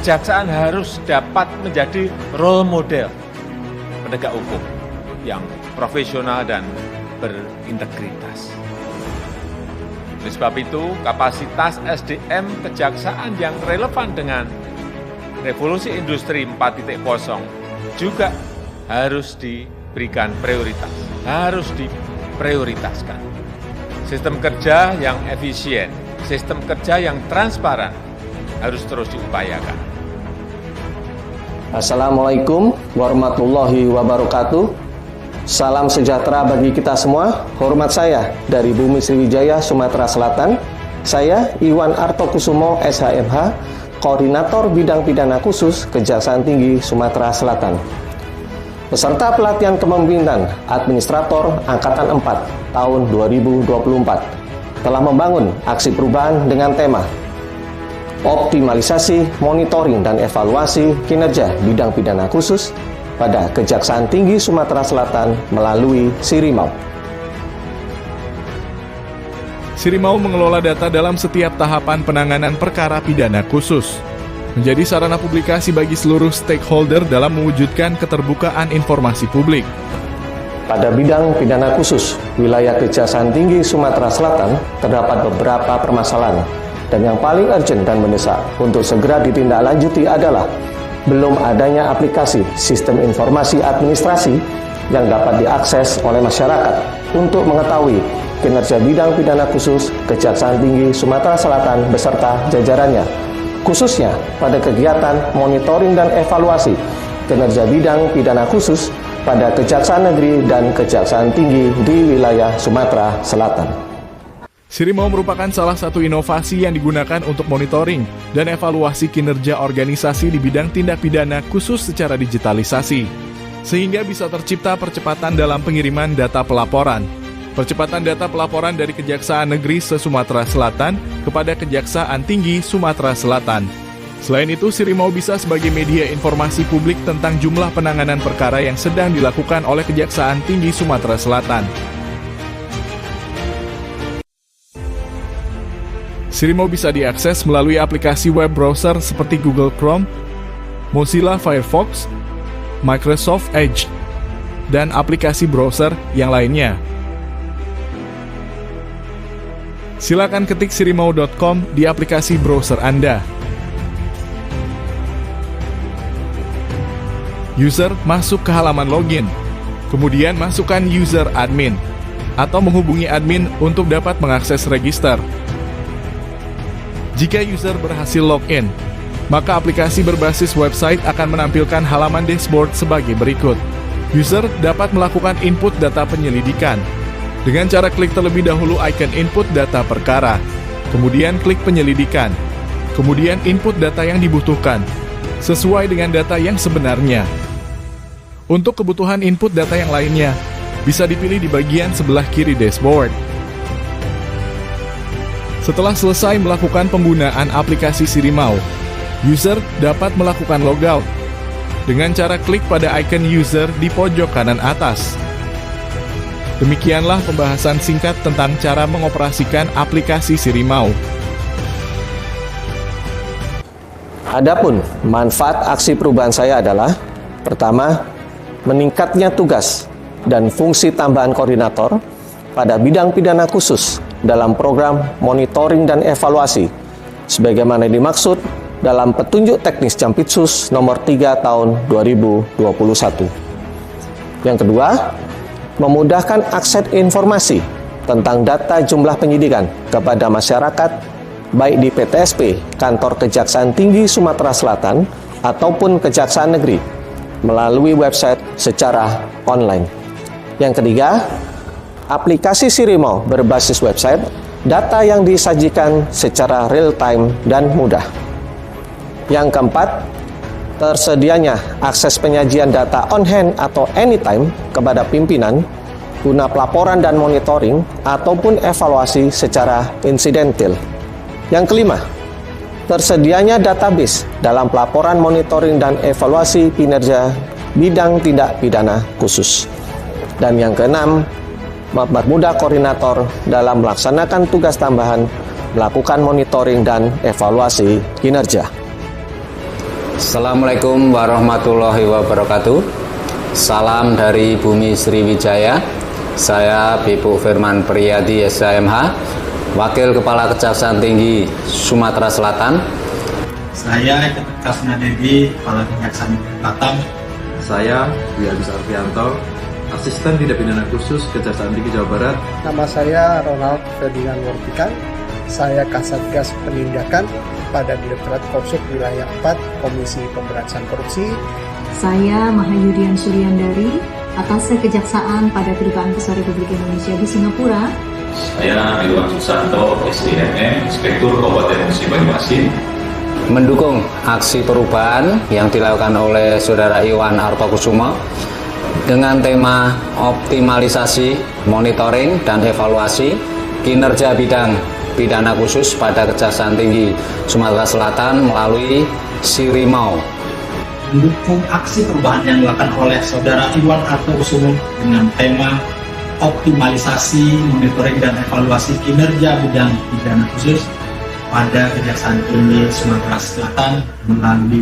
kejaksaan harus dapat menjadi role model penegak hukum yang profesional dan berintegritas. Oleh sebab itu, kapasitas SDM kejaksaan yang relevan dengan revolusi industri 4.0 juga harus diberikan prioritas, harus diprioritaskan. Sistem kerja yang efisien, sistem kerja yang transparan harus terus diupayakan. Assalamualaikum warahmatullahi wabarakatuh. Salam sejahtera bagi kita semua. Hormat saya dari Bumi Sriwijaya, Sumatera Selatan. Saya Iwan Artokusumo, SHMH, Koordinator Bidang Pidana Khusus Kejaksaan Tinggi Sumatera Selatan. Peserta pelatihan kepemimpinan Administrator Angkatan 4 tahun 2024 telah membangun aksi perubahan dengan tema optimalisasi, monitoring, dan evaluasi kinerja bidang pidana khusus pada Kejaksaan Tinggi Sumatera Selatan melalui Sirimau. Sirimau mengelola data dalam setiap tahapan penanganan perkara pidana khusus, menjadi sarana publikasi bagi seluruh stakeholder dalam mewujudkan keterbukaan informasi publik. Pada bidang pidana khusus, wilayah Kejaksaan Tinggi Sumatera Selatan terdapat beberapa permasalahan, dan yang paling urgent dan mendesak untuk segera ditindaklanjuti adalah belum adanya aplikasi sistem informasi administrasi yang dapat diakses oleh masyarakat untuk mengetahui kinerja bidang pidana khusus Kejaksaan Tinggi Sumatera Selatan beserta jajarannya, khususnya pada kegiatan monitoring dan evaluasi kinerja bidang pidana khusus pada Kejaksaan Negeri dan Kejaksaan Tinggi di wilayah Sumatera Selatan. Sirimau merupakan salah satu inovasi yang digunakan untuk monitoring dan evaluasi kinerja organisasi di bidang tindak pidana khusus secara digitalisasi, sehingga bisa tercipta percepatan dalam pengiriman data pelaporan. Percepatan data pelaporan dari Kejaksaan Negeri se-Sumatera Selatan kepada Kejaksaan Tinggi Sumatera Selatan. Selain itu, Sirimau bisa sebagai media informasi publik tentang jumlah penanganan perkara yang sedang dilakukan oleh Kejaksaan Tinggi Sumatera Selatan. Sirimau bisa diakses melalui aplikasi web browser seperti Google Chrome, Mozilla Firefox, Microsoft Edge, dan aplikasi browser yang lainnya. Silakan ketik sirimau.com di aplikasi browser Anda. User masuk ke halaman login, kemudian masukkan user admin, atau menghubungi admin untuk dapat mengakses register. Jika user berhasil login, maka aplikasi berbasis website akan menampilkan halaman dashboard sebagai berikut. User dapat melakukan input data penyelidikan dengan cara klik terlebih dahulu icon input data perkara, kemudian klik penyelidikan, kemudian input data yang dibutuhkan, sesuai dengan data yang sebenarnya. Untuk kebutuhan input data yang lainnya, bisa dipilih di bagian sebelah kiri dashboard. Setelah selesai melakukan penggunaan aplikasi Sirimau, user dapat melakukan logout dengan cara klik pada icon user di pojok kanan atas. Demikianlah pembahasan singkat tentang cara mengoperasikan aplikasi Sirimau. Adapun manfaat aksi perubahan saya adalah: pertama, meningkatnya tugas dan fungsi tambahan koordinator pada bidang pidana khusus dalam program monitoring dan evaluasi sebagaimana dimaksud dalam petunjuk teknis Jampitsus nomor 3 tahun 2021. Yang kedua, memudahkan akses informasi tentang data jumlah penyidikan kepada masyarakat baik di PTSP Kantor Kejaksaan Tinggi Sumatera Selatan ataupun Kejaksaan Negeri melalui website secara online. Yang ketiga, aplikasi Sirimau berbasis website, data yang disajikan secara real-time dan mudah. Yang keempat, tersedianya akses penyajian data on-hand atau anytime kepada pimpinan guna pelaporan dan monitoring ataupun evaluasi secara insidental. Yang kelima, tersedianya database dalam pelaporan monitoring dan evaluasi kinerja bidang tindak pidana khusus. Dan yang keenam, mempermudah koordinator dalam melaksanakan tugas tambahan, melakukan monitoring dan evaluasi kinerja. Assalamualaikum warahmatullahi wabarakatuh. Salam dari Bumi Sriwijaya. Saya Bipu Firman Priyadi SHMH, Wakil Kepala Kejaksaan Tinggi Sumatera Selatan. Saya Kasna Devi, Kepala Kejaksaan Batam. Saya Biar Arfianto, Asisten Tindak Pidana Khusus Kejaksaan Tinggi Jawa Barat. Nama saya Ronald Ferdinand Wortikan. Saya Kasatgas Penindakan pada Direktorat Korsup Wilayah 4 Komisi Pemberantasan Korupsi. Saya Mahayudian Suryandari, Atase Kejaksaan pada Kedutaan Besar Republik Indonesia di Singapura. Saya Irwan Susanto, SDMM, Inspektur Kabupaten Musi Banyuasin. Mendukung aksi perubahan yang dilakukan oleh Saudara Iwan Artokusumo dengan tema optimalisasi, monitoring, dan evaluasi kinerja bidang pidana khusus pada Kejaksaan Tinggi Sumatera Selatan melalui Sirimau. Mendukung aksi perubahan yang dilakukan oleh Saudara Iwan Artokusumo dengan tema optimalisasi, monitoring, dan evaluasi kinerja bidang pidana khusus pada Kejaksaan Tinggi Sumatera Selatan melalui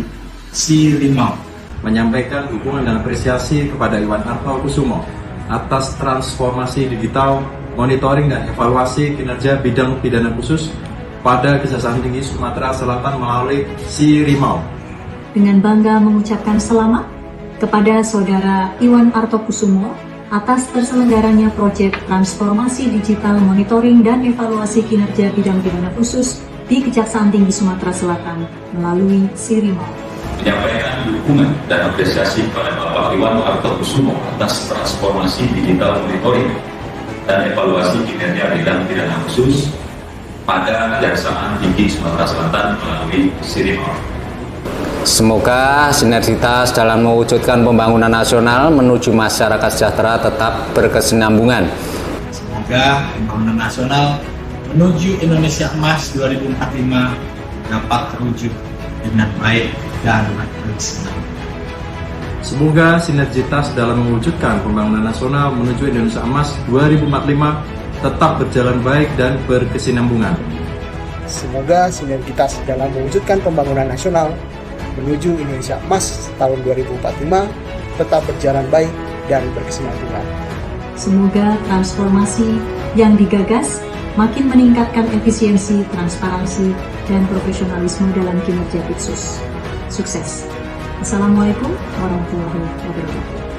Sirimau. Menyampaikan dukungan dan apresiasi kepada Iwan Artokusumo atas transformasi digital, monitoring dan evaluasi kinerja bidang pidana khusus pada Kejaksaan Tinggi Sumatera Selatan melalui Sirimau. Dengan bangga mengucapkan selamat kepada Saudara Iwan Artokusumo atas terselenggaranya proyek transformasi digital, monitoring, dan evaluasi kinerja bidang pidana khusus di Kejaksaan Tinggi Sumatera Selatan melalui Sirimau. Menyampaikan dukungan dan apresiasi kepada Bapak Iwan Artokusumo atas transformasi digital, monitoring, dan evaluasi kinerja bidang pidana khusus pada Kejaksaan Tinggi Sumatera Selatan melalui Sirimau. Semoga sinergitas dalam mewujudkan pembangunan nasional menuju masyarakat sejahtera tetap berkesinambungan. Semoga pembangunan nasional menuju Indonesia Emas 2045 dapat terwujud dengan baik dan berkesinambungan. Semoga sinergitas dalam mewujudkan pembangunan nasional menuju Indonesia Emas 2045 tetap berjalan baik dan berkesinambungan. Semoga sinergitas dalam mewujudkan pembangunan nasional menuju Indonesia Emas tahun 2045 tetap berjalan baik dan berkesinambungan. Semoga transformasi yang digagas makin meningkatkan efisiensi, transparansi, dan profesionalisme dalam kinerja Pitsus. Sukses. Assalamualaikum warahmatullahi wabarakatuh.